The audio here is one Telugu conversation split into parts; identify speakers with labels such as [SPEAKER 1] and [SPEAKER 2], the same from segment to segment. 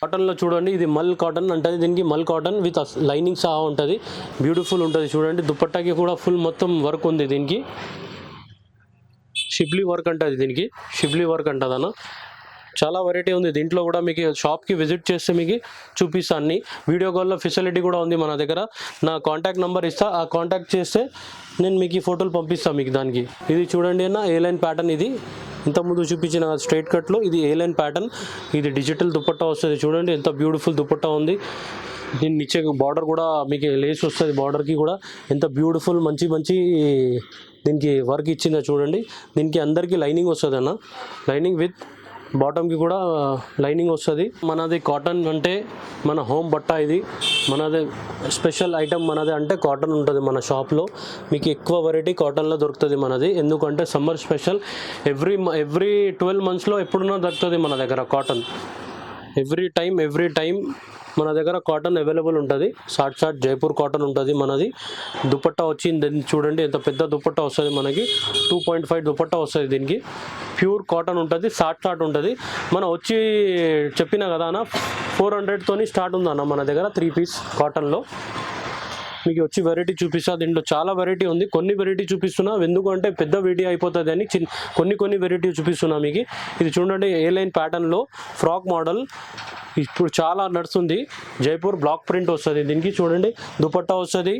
[SPEAKER 1] కాటన్లో చూడండి, ఇది మల్ కాటన్ అంటది, దీనికి మల్ కాటన్ విత్ లైనింగ్ సహా ఉంటుంది, బ్యూటిఫుల్ ఉంటుంది చూడండి. దుపట్టాకి కూడా ఫుల్ మొత్తం వర్క్ ఉంది దీనికి, షిబ్లీ వర్క్ అంటది, దీనికి షిబ్లీ వర్క్ అంటది అన్న. చాలా వెరైటీ ఉంది దీంట్లో కూడా. మీకు షాప్కి విజిట్ చేస్తే మీకు చూపిస్తా అన్ని. వీడియో కాల్లో ఫెసిలిటీ కూడా ఉంది మన దగ్గర. నా కాంటాక్ట్ నెంబర్ ఇస్తా, ఆ కాంటాక్ట్ చేస్తే నేను మీకు ఈ ఫోటోలు పంపిస్తాను మీకు దానికి. ఇది చూడండి అన్న, ఏ లైన్ ప్యాటర్న్ ఇది. ఇంతకుముందు చూపించిన స్ట్రైట్ కట్లో ఇది ఏ లైన్ ప్యాటర్న్. ఇది డిజిటల్ దుపట్టా వస్తుంది చూడండి, ఎంత బ్యూటిఫుల్ దుపట్టా ఉంది. దీని నిచ్చే బార్డర్ కూడా మీకు లేస్ వస్తుంది, బార్డర్కి కూడా ఎంత బ్యూటిఫుల్ మంచి దీనికి వర్క్ ఇచ్చిందో చూడండి. దీనికి అందరికీ లైనింగ్ వస్తుంది అన్న, లైనింగ్ విత్ బాటమ్కి కూడా లైనింగ్ వస్తుంది. మనది కాటన్ అంటే మన హోమ్ బట్ట, ఇది మనది స్పెషల్ ఐటమ్. మనది అంటే కాటన్ ఉంటుంది మన షాప్లో. మీకు ఎక్కువ వెరైటీ కాటన్లో దొరుకుతుంది మనది, ఎందుకంటే సమ్మర్ స్పెషల్. ఎవ్రీ 12 monthsలో ఎప్పుడున్నా దొరుకుతుంది మన దగ్గర కాటన్. ఎవ్రీ టైం మన దగ్గర కాటన్ అవైలబుల్ ఉంటుంది. షార్ట్ జైపూర్ కాటన్ ఉంటుంది మనది. దుపట్టా వచ్చింది చూడండి, ఎంత పెద్ద దుపట్టా వస్తుంది మనకి. 2.5 దుపట్టా వస్తుంది దీనికి. ప్యూర్ కాటన్ ఉంటుంది, షార్ట్ ఉంటుంది. మనం వచ్చి చెప్పినా కదా అన్న, 400తోని స్టార్ట్ ఉందన్న మన దగ్గర 3 piece కాటన్లో. మీకు వచ్చి వెరైటీ చూపిస్తా. దీంట్లో చాలా వెరైటీ ఉంది, కొన్ని వెరైటీ చూపిస్తున్నా ఎందుకంటే పెద్ద వీడియో అయిపోతుంది అని కొన్ని వెరైటీ చూపిస్తున్నా మీకు. ఇది చూడండి, ఏ లైన్ ప్యాటర్న్లో ఫ్రాక్ మోడల్ ఇప్పుడు చాలా నడుస్తుంది. జైపూర్ బ్లాక్ ప్రింట్ వస్తుంది దీనికి. చూడండి, దుపట్టా వస్తుంది,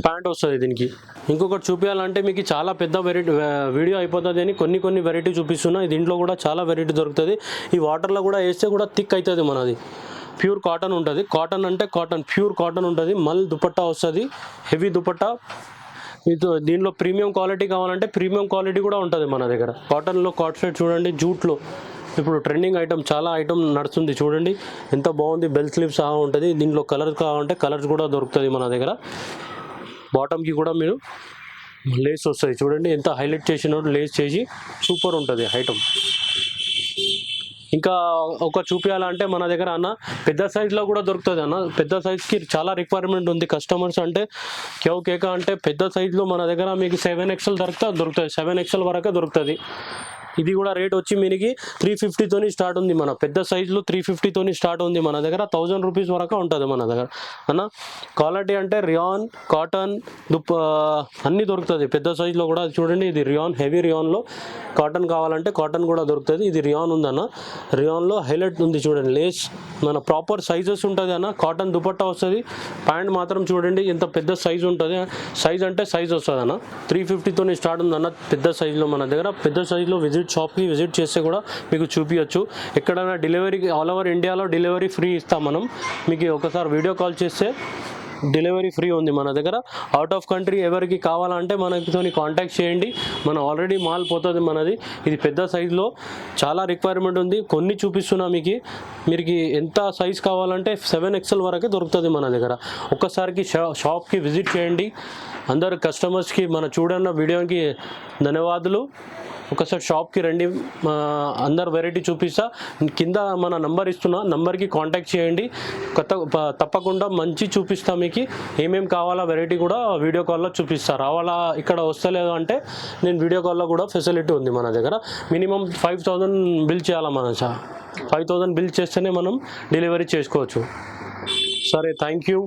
[SPEAKER 1] ప్యాంట్ వస్తుంది దీనికి. ఇంకొకటి చూపించాలంటే మీకు చాలా పెద్ద వెరైటీ వీడియో అయిపోతుంది అని కొన్ని వెరైటీ చూపిస్తున్నా. దీంట్లో కూడా చాలా వెరైటీ దొరుకుతుంది. ఈ వాటర్లో కూడా వేస్తే కూడా థిక్ అవుతుంది మనది. ప్యూర్ కాటన్ ఉంటుంది. కాటన్ అంటే కాటన్, ప్యూర్ కాటన్ ఉంటుంది. మల్ దుపట్టా వస్తుంది, హెవీ దుపట్టా. దీనిలో ప్రీమియం క్వాలిటీ కావాలంటే ప్రీమియం క్వాలిటీ కూడా ఉంటుంది మన దగ్గర. కాటన్లో కాట్ సెట్ చూడండి, జూట్లో ఇప్పుడు ట్రెండింగ్ ఐటమ్, చాలా ఐటమ్ నడుస్తుంది చూడండి, ఎంత బాగుంది. బెల్ స్లీవ్స్ సహా ఉంటుంది. దీంట్లో కలర్స్ కావాలంటే కలర్స్ కూడా దొరుకుతుంది మన దగ్గర. బాటమ్కి కూడా మీరు లేస్ వస్తుంది చూడండి, ఎంత హైలైట్ చేసినట్టు లేస్ చేసి సూపర్ ఉంటుంది ఐటమ్. ఇంకా ఒక చూపించాలంటే మన దగ్గర అన్న పెద్ద సైజులో కూడా దొరుకుతుంది అన్న. పెద్ద సైజ్కి చాలా రిక్వైర్మెంట్ ఉంది కస్టమర్స్ అంటే. కేక అంటే పెద్ద సైజులో మన దగ్గర మీకు 7XL దొరుకుతుంది, 7XL వరకే దొరుకుతుంది. ఇది కూడా రేట్ వచ్చి మీకు 350తోని స్టార్ట్ ఉంది. మన పెద్ద సైజులో 350తోని స్టార్ట్ ఉంది మన దగ్గర. 1000 రూపీస్ వరకు ఉంటుంది మన దగ్గర అన్న. క్వాలిటీ అంటే రియాన్, కాటన్, అన్నీ దొరుకుతుంది పెద్ద సైజులో కూడా. చూడండి, ఇది రియాన్, హెవీ రియాన్లో కాటన్ కావాలంటే కాటన్ కూడా దొరుకుతుంది. ఇది రియాన్ ఉందన్న, రియాన్లో హైలైట్ ఉంది చూడండి, లేస్ మన ప్రాపర్ సైజెస్ ఉంటుంది అన్న. కాటన్ దుపట్టా వస్తుంది. ప్యాంట్ మాత్రం చూడండి ఎంత పెద్ద సైజు ఉంటుంది. సైజ్ అంటే సైజ్ వస్తుంది అన్న. 350తోని స్టార్ట్ ఉందన్న పెద్ద సైజులో మన దగ్గర. పెద్ద సైజులో షాప్కి విజిట్ చేస్తే కూడా మీకు చూపించచ్చు. ఎక్కడైనా డెలివరీ ఆల్ ఓవర్ ఇండియాలో డెలివరీ ఫ్రీ ఇస్తాం మనం. మీకు ఒకసారి వీడియో కాల్ చేస్తే డెలివరీ ఫ్రీ ఉంది మన దగ్గర. అవుట్ ఆఫ్ కంట్రీ ఎవరికి కావాలంటే మనతో కాంటాక్ట్ చేయండి. మనం ఆల్రెడీ మాల్ పోతుంది మనది. ఇది పెద్ద సైజులో చాలా రిక్వైర్మెంట్ ఉంది. కొన్ని చూపిస్తున్నా మీకు. మీరు ఎంత సైజ్ కావాలంటే 7XL వరకే దొరుకుతుంది మన దగ్గర. ఒక్కసారికి షాప్కి విజిట్ చేయండి. అందరు కస్టమర్స్కి మన చూడన్న వీడియోకి ధన్యవాదాలు. ఒకసారి షాప్కి రండి, అందరు వెరైటీ చూపిస్తా. కింద మన నంబర్ ఇస్తున్నా, నంబర్కి కాంటాక్ట్ చేయండి. తప్పకుండా మంచి చూపిస్తా మీకు. ఏమేమి కావాలా వెరైటీ కూడా వీడియో కాల్లో చూపిస్తా. రావాలా ఇక్కడ వస్తలేదు అంటే నేను వీడియో కాల్లో కూడా ఫెసిలిటీ ఉంది మన దగ్గర. మినిమం 5000 బిల్ చేయాలా మన 5000 బిల్ చేస్తేనే మనం డెలివరీ చేసుకోవచ్చు. సరే, థ్యాంక్ యూ.